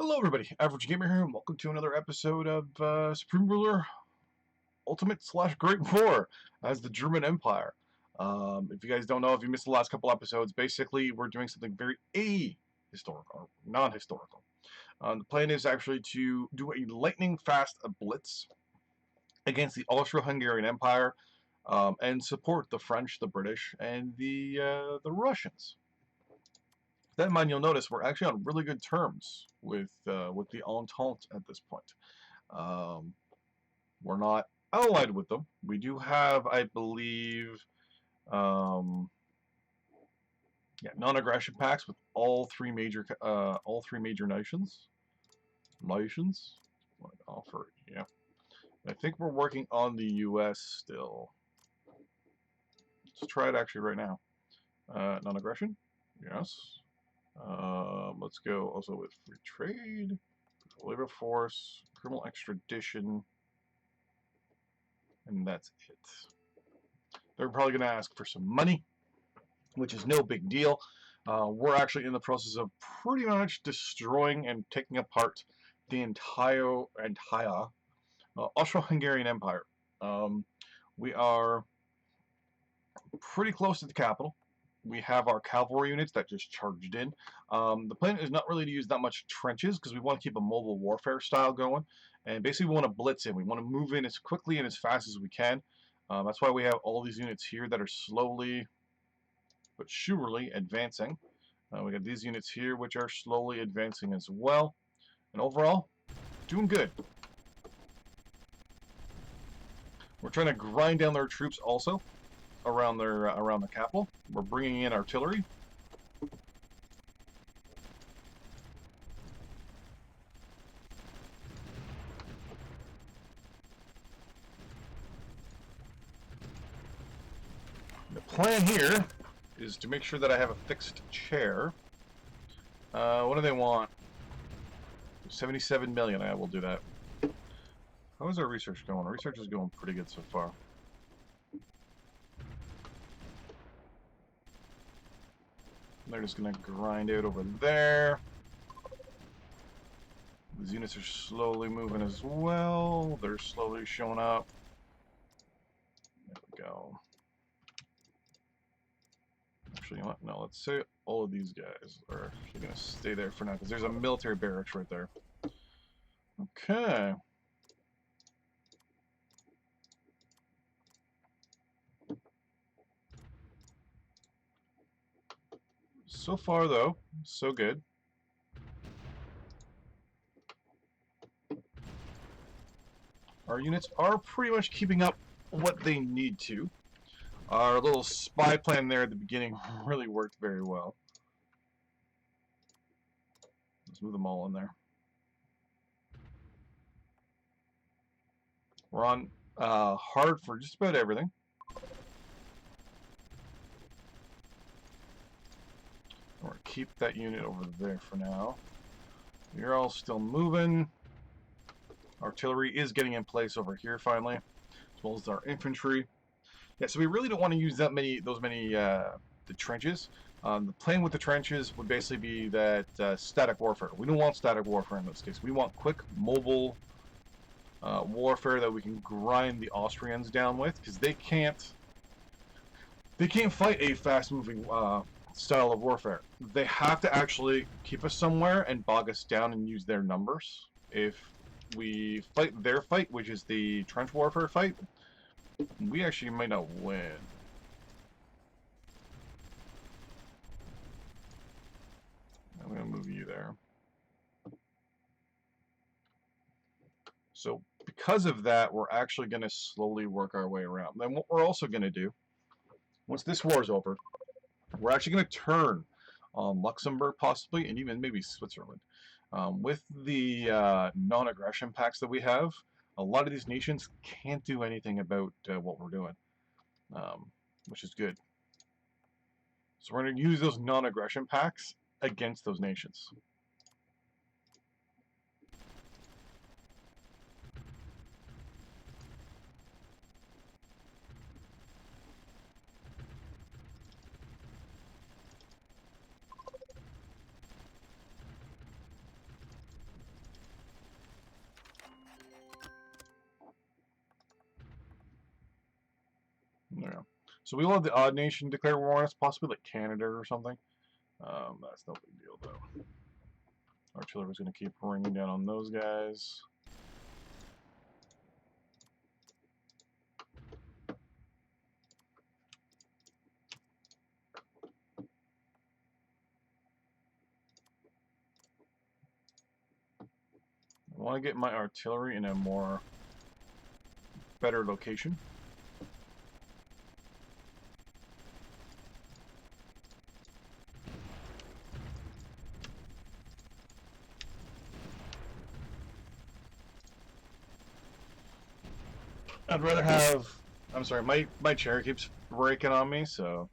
Hello everybody, Average Gamer here, and welcome to another episode of Supreme Ruler Ultimate / Great War as the German Empire. If you guys don't know, if you missed the last couple episodes, basically we're doing something very ahistorical, or non-historical. The plan is actually to do a lightning-fast blitz against the Austro-Hungarian Empire and support the French, the British, and the Russians. That in mind, you'll notice we're actually on really good terms with the Entente at this point. We're not allied with them. We do have, I believe, non-aggression pacts with all three major nations. What offer? Yeah. I think we're working on the U.S. still. Let's try it actually right now. Non-aggression. Yes. Let's go also with free trade, labor force, criminal extradition, and that's it. They're probably going to ask for some money, which is no big deal. We're actually in the process of pretty much destroying and taking apart the entire Austro-Hungarian Empire. We are pretty close to the capital. We have our cavalry units that just charged in. The plan is not really to use that much trenches because we want to keep a mobile warfare style going. And basically we want to blitz in. We want to move in as quickly and as fast as we can. That's why we have all these units here that are slowly but surely advancing. We got these units here which are slowly advancing as well. And overall, doing good. We're trying to grind down their troops also around the capital. We're bringing in artillery. The plan here is to make sure that I have a fixed chair. What do they want? 77 million. I will do that. How is our research going? Our research is going pretty good so far. They're just going to grind out over there. These units are slowly moving as well. They're slowly showing up. There we go. Actually, you know what? No, let's say all of these guys are actually going to stay there for now because there's a military barracks right there. Okay. So far, though, so good. Our units are pretty much keeping up what they need to. Our little spy plan there at the beginning really worked very well. Let's move them all in there. We're on hard for just about everything. We're going to keep that unit over there for now. You're all still moving. Artillery is getting in place over here finally, as well as our infantry. Yeah, so we really don't want to use those many the trenches. The plan with the trenches would basically be that static warfare. We don't want static warfare in this case. We want quick, mobile warfare that we can grind the Austrians down with, because they can't fight a fast-moving style of warfare. They have to actually keep us somewhere and bog us down and use their numbers. If we fight their fight, which is the trench warfare fight, we actually might not win. I'm going to move you there. So because of that, we're actually going to slowly work our way around. Then what we're also going to do, once this war is over, we're actually going to turn on Luxembourg possibly, and even maybe Switzerland. With the non-aggression pacts that we have, a lot of these nations can't do anything about what we're doing, which is good. So we're going to use those non-aggression pacts against those nations. So we will have the odd nation declare war on us, possibly like Canada or something. That's no big deal though. Artillery's going to keep raining down on those guys. I want to get my artillery in a more better location. I'd rather have, I'm sorry, my chair keeps breaking on me, so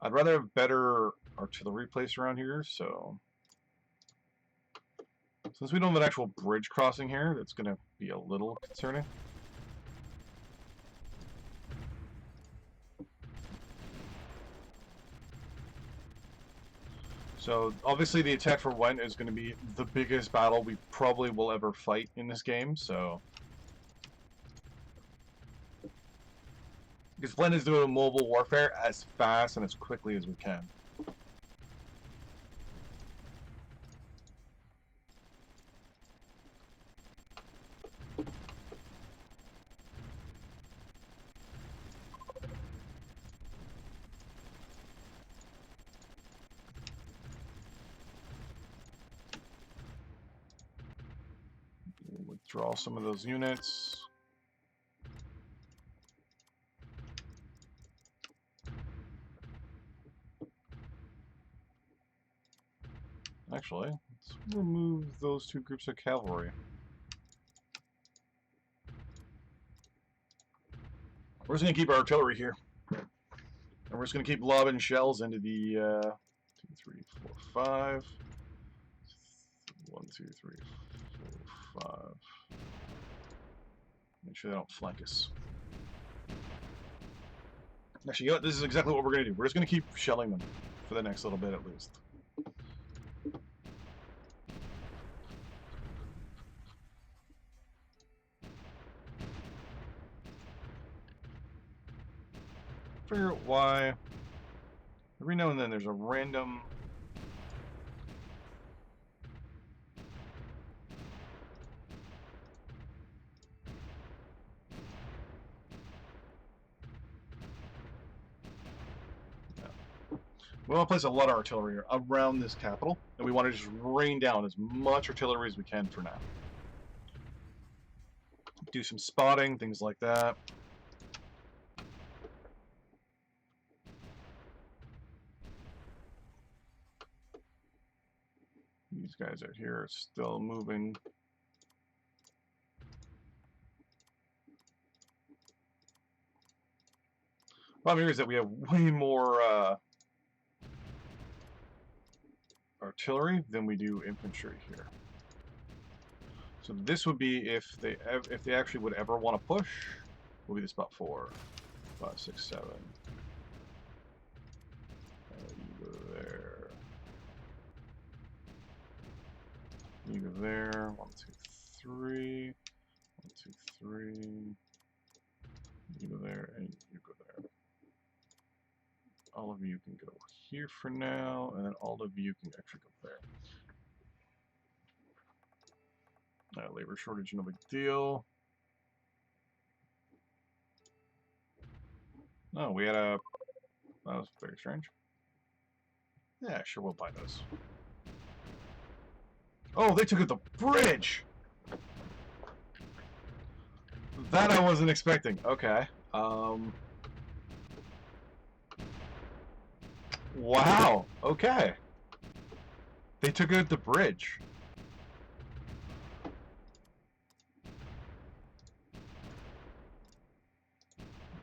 I'd rather have better artillery placed around here, so since we don't have an actual bridge crossing here, that's going to be a little concerning. So obviously the attack for Went is going to be the biggest battle we probably will ever fight in this game, so because Glenn is doing mobile warfare as fast and as quickly as we can. Withdraw some of those units. Actually, let's remove those two groups of cavalry. We're just going to keep our artillery here. And we're just going to keep lobbing shells into the 2, 3, 4, 5. 1, 2, 3, 4, 5. Make sure they don't flank us. Actually, you know what? This is exactly what we're going to do. We're just going to keep shelling them for the next little bit at least. Figure out why every now and then there's a random we want to place a lot of artillery around this capital, and we want to just rain down as much artillery as we can for now. Do some spotting, things like that. These guys out here are still moving. Problem here is that we have way more artillery than we do infantry here. So this would be if they actually would ever want to push. Will be the spot 4, 5, 6, 7. You go there. You go there. 1, 2, 3. 1, 2, 3. You go there, and you go there. All of you can go here for now, and then all of you can actually go there. Labor shortage, no big deal. Oh, we had a... That was very strange. Yeah, sure, we'll buy those. Oh, they took out the bridge! That I wasn't expecting. Okay. Wow. Okay. They took out the bridge.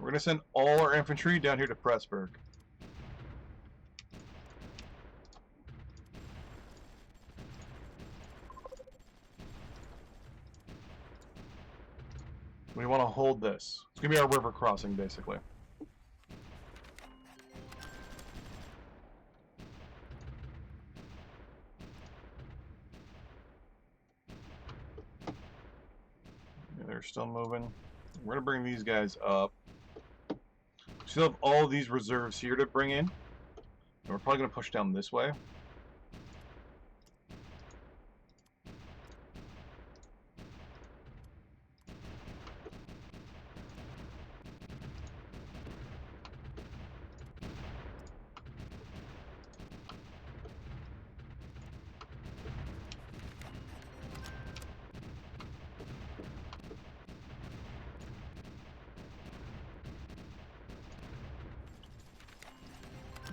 We're going to send all our infantry down here to Pressburg. We want to hold this. It's going to be our river crossing, basically. Yeah, they're still moving. We're going to bring these guys up. Still have all these reserves here to bring in. And we're probably going to push down this way.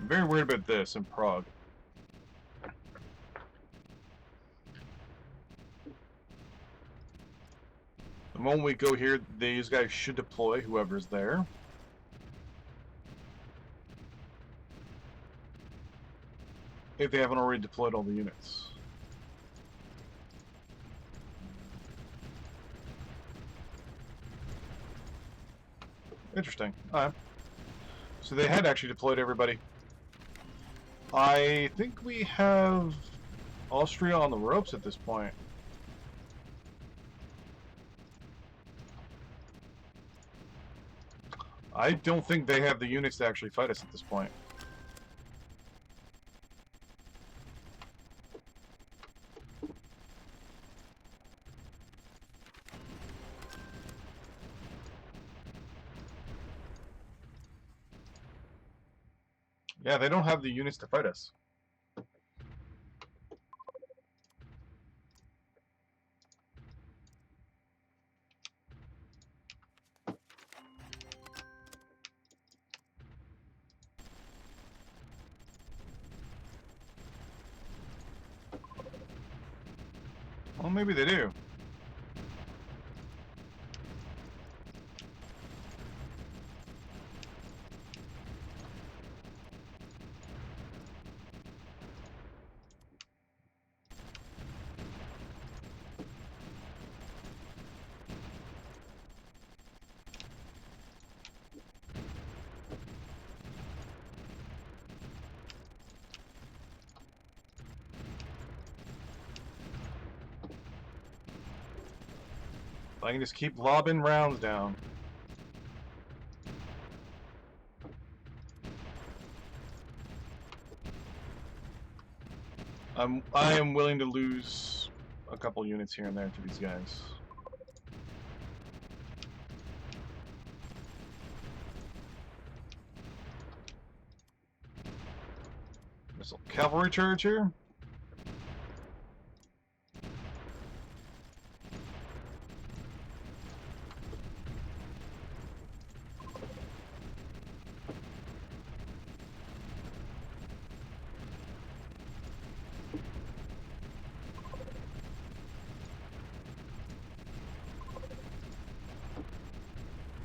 I'm very worried about this in Prague. The moment we go here, these guys should deploy, whoever's there. If they haven't already deployed all the units. Interesting. Alright. So they had actually deployed everybody. I think we have Austria on the ropes at this point. I don't think they have the units to actually fight us at this point. Yeah, they don't have the units to fight us. Well, maybe they do. I can just keep lobbing rounds down. I am willing to lose a couple units here and there to these guys. There's a cavalry charge here.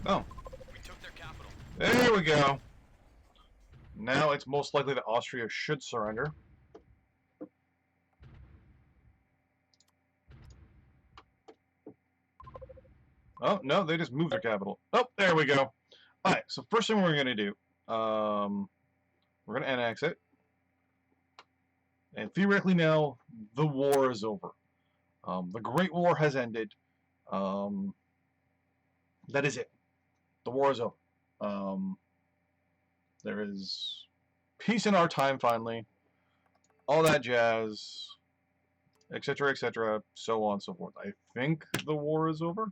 Oh. We took their capital. There we go. Now it's most likely that Austria should surrender. Oh, no, they just moved their capital. Oh, there we go. Alright, so first thing we're going to do, we're going to annex it. And theoretically now, the war is over. The Great War has ended. That is it. The war is over. There is peace in our time finally. All that jazz. Etc., so on and so forth. I think the war is over.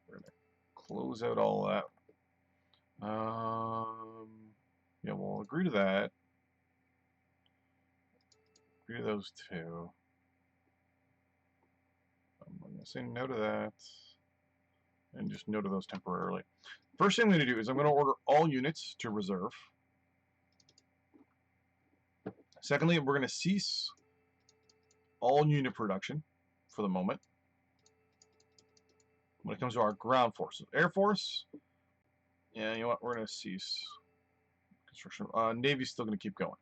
We're going to close out all that. Yeah, we'll agree to that. Agree to those two. I'm going to say no to that. And just no to those temporarily. First thing I'm going to do is I'm going to order all units to reserve. Secondly, we're going to cease all unit production for the moment. When it comes to our ground forces, Air Force, yeah, you know what? We're going to cease construction. Navy's still going to keep going.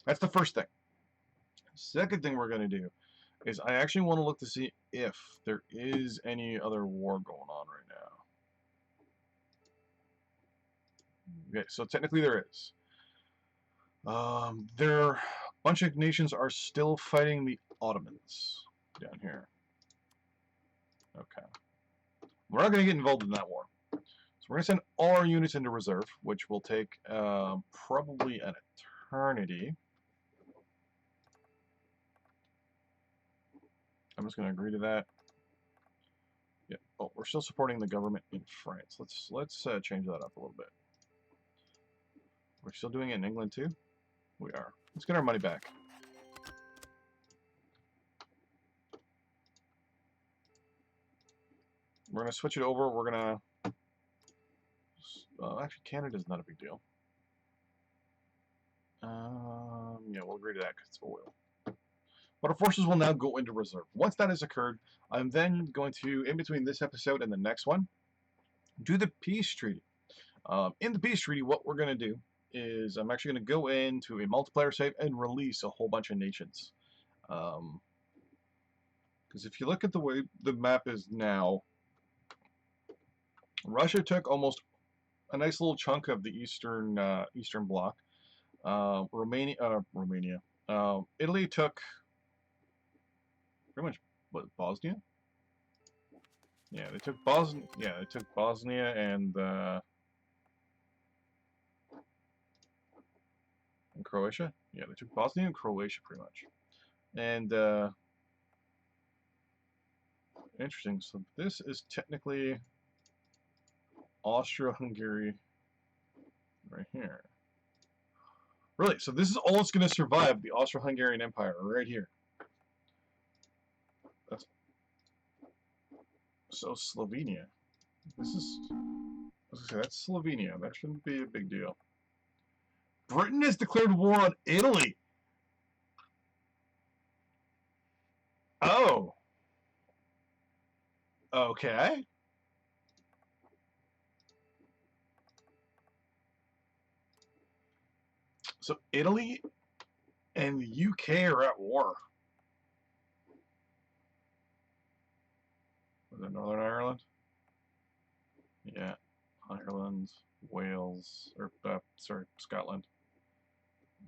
That's the first thing. Second thing we're going to do is I actually want to look to see if there is any other war going on right now. Okay, so technically there is. A bunch of nations are still fighting the Ottomans down here. Okay. We're not going to get involved in that war. So we're going to send all our units into reserve, which will take probably an eternity. I'm just going to agree to that. Yeah. Oh, we're still supporting the government in France. Let's change that up a little bit. We're still doing it in England too? We are. Let's get our money back. We're going to switch it over. We're going to... actually, Canada's not a big deal. Yeah, we'll agree to that because it's oil. But our forces will now go into reserve. Once that has occurred, I'm then going to, in between this episode and the next one, do the peace treaty. In the peace treaty, what we're going to do is I'm actually going to go into a multiplayer save and release a whole bunch of nations. Because if you look at the way the map is now, Russia took almost a nice little chunk of the eastern bloc. Romania. Italy took pretty much what, Bosnia? Yeah, they took Bosnia. Yeah, they took Bosnia and Croatia. Yeah, they took Bosnia and Croatia pretty much. And interesting. So this is technically Austria-Hungary right here. Really? So this is all that's going to survive the Austro-Hungarian Empire right here. That's so Slovenia. This is. I was gonna say, that's Slovenia. That shouldn't be a big deal. Britain has declared war on Italy. Oh. Okay. So Italy and the UK are at war. Was it Northern Ireland? Yeah. Ireland, Wales, or sorry, Scotland.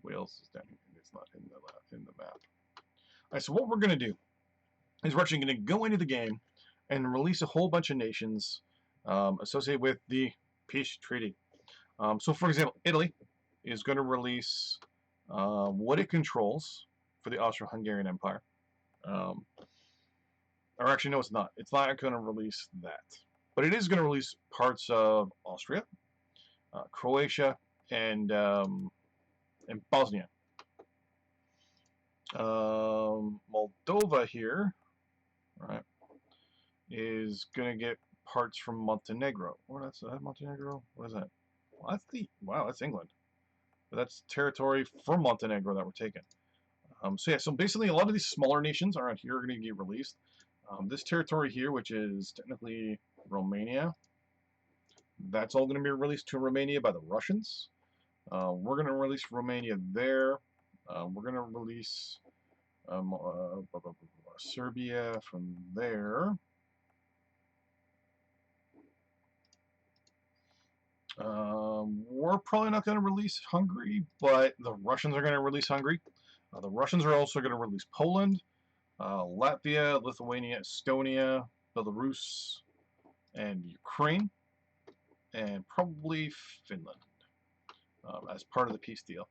Wales is down here. It's not in the map. All right, so what we're going to do is we're actually going to go into the game and release a whole bunch of nations associated with the peace treaty. So, for example, Italy is going to release what it controls for the Austro-Hungarian Empire. Or actually, no, it's not. It's not going to release that. But it is going to release parts of Austria, Croatia, and Bosnia. Moldova here, right, is going to get parts from Montenegro. Or that's Montenegro? What is that? Well, that's England. But that's territory from Montenegro that we're taking. So yeah, so basically a lot of these smaller nations around here are going to get released. This territory here, which is technically Romania, that's all going to be released to Romania by the Russians. We're going to release Romania there. We're going to release Serbia from there. We're probably not going to release Hungary, but the Russians are going to release Hungary. The Russians are also going to release Poland, Latvia, Lithuania, Estonia, Belarus, and Ukraine, and probably Finland as part of the peace deal.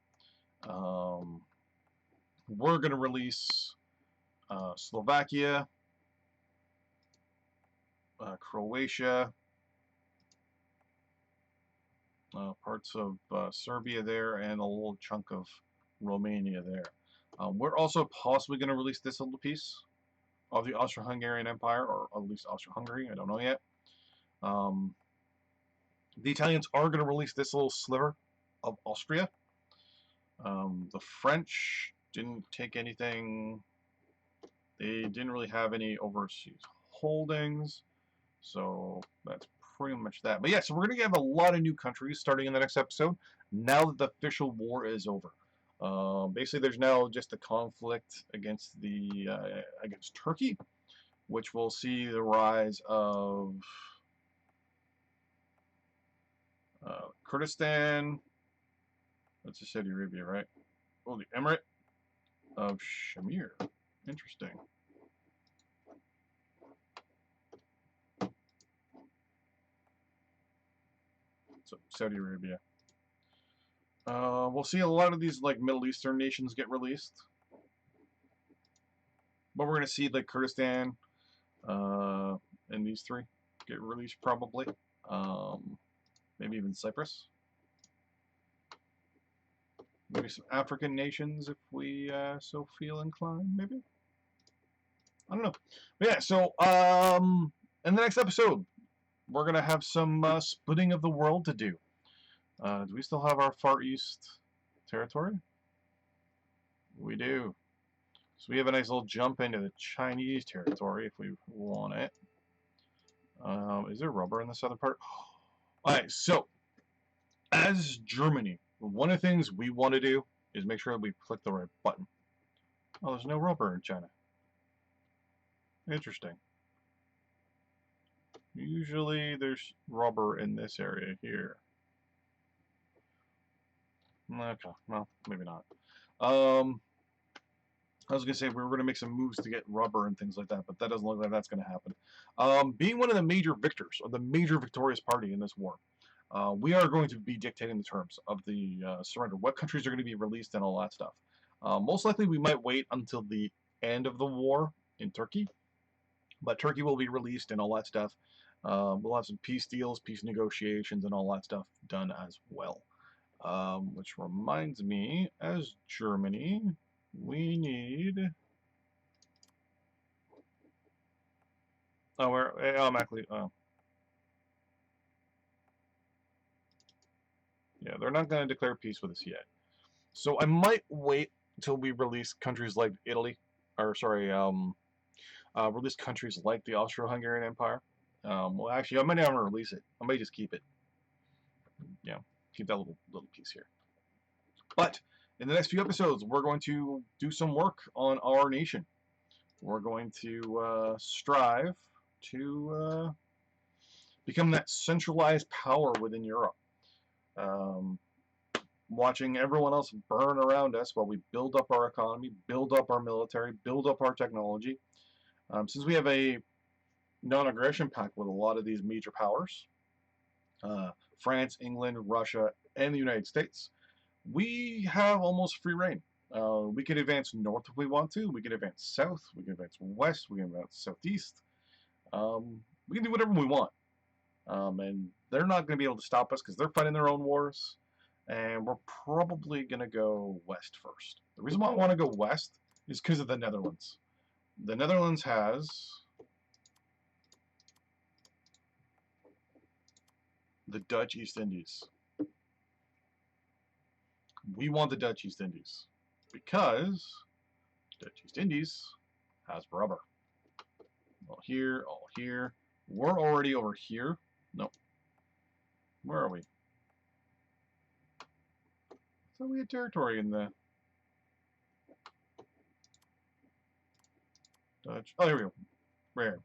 We're going to release Slovakia, Croatia, parts of Serbia there, and a little chunk of Romania there. We're also possibly going to release this little piece of the Austro-Hungarian Empire, or at least Austro-Hungary, I don't know yet. The Italians are going to release this little sliver of Austria. The French didn't take anything. They didn't really have any overseas holdings, so that's pretty much that. But yeah, so we're going to have a lot of new countries starting in the next episode now that the official war is over. Basically, there's now just a conflict against against Turkey, which will see the rise of Kurdistan. That's just Saudi Arabia, right? Oh, the Emirate of Shamir. Interesting. So Saudi Arabia. We'll see a lot of these like Middle Eastern nations get released, but we're gonna see like Kurdistan, and these three get released probably. Maybe even Cyprus. Maybe some African nations if we so feel inclined. Maybe. I don't know. But yeah. So in the next episode, we're gonna have some splitting of the world to do. Do we still have our Far East territory? We do. So we have a nice little jump into the Chinese territory if we want it. Is there rubber in the southern part? Alright, so as Germany, one of the things we want to do is make sure that we click the right button. Oh, there's no rubber in China. Interesting. Usually there's rubber in this area here. Okay, well, maybe not. I was going to say we were going to make some moves to get rubber and things like that, but that doesn't look like that's going to happen. Being one of the major victors, or the major victorious party in this war, we are going to be dictating the terms of the surrender. What countries are going to be released and all that stuff. Most likely we might wait until the end of the war in Turkey, but Turkey will be released and all that stuff. We'll have some peace deals, peace negotiations, and all that stuff done as well. Which reminds me, as Germany, we need... Oh, we're automatically... Oh. Yeah, they're not going to declare peace with us yet. So I might wait until we release countries like Italy, or sorry, release countries like the Austro-Hungarian Empire. Well, actually, I might not even release it. I might just keep it. Yeah, keep that little piece here. But in the next few episodes, we're going to do some work on our nation. We're going to strive to become that centralized power within Europe. Watching everyone else burn around us while we build up our economy, build up our military, build up our technology. Since we have a non-aggression pact with a lot of these major powers, France, England, Russia, and the United States, we have almost free reign. We can advance north if we want to. We can advance south. We can advance west. We can advance southeast. We can do whatever we want. And they're not going to be able to stop us because they're fighting their own wars. And we're probably going to go west first. The reason why I want to go west is because of the Netherlands. The Netherlands has the Dutch East Indies. We want the Dutch East Indies because Dutch East Indies has rubber. All here, all here. We're already over here. No. Where are we? So we had territory in the Dutch. Oh, here we go. Right here.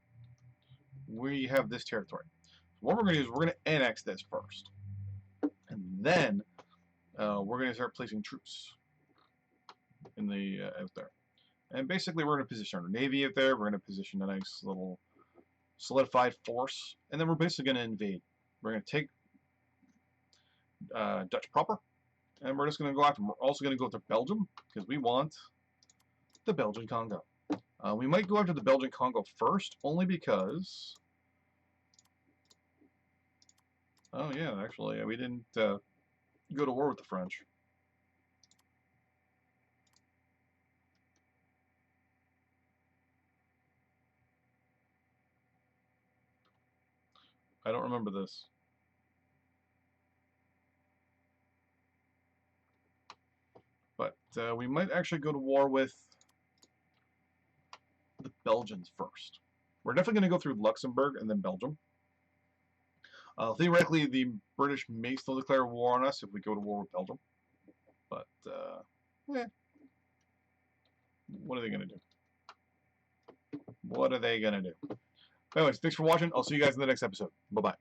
We have this territory. So what we're going to do is we're going to annex this first. And then we're going to start placing troops in the out there. And basically we're going to position our navy out there. We're going to position a nice little solidified force. And then we're basically going to invade. We're going to take Dutch proper. And we're just going to go after them. We're also going to go after Belgium because we want the Belgian Congo. We might go after the Belgian Congo first, only because... Oh yeah, actually, we didn't go to war with the French. I don't remember this. But we might actually go to war with the Belgians first. We're definitely going to go through Luxembourg and then Belgium. Theoretically, the British may still declare war on us if we go to war with Belgium. But, what are they going to do? What are they going to do? Anyways, thanks for watching. I'll see you guys in the next episode. Bye-bye.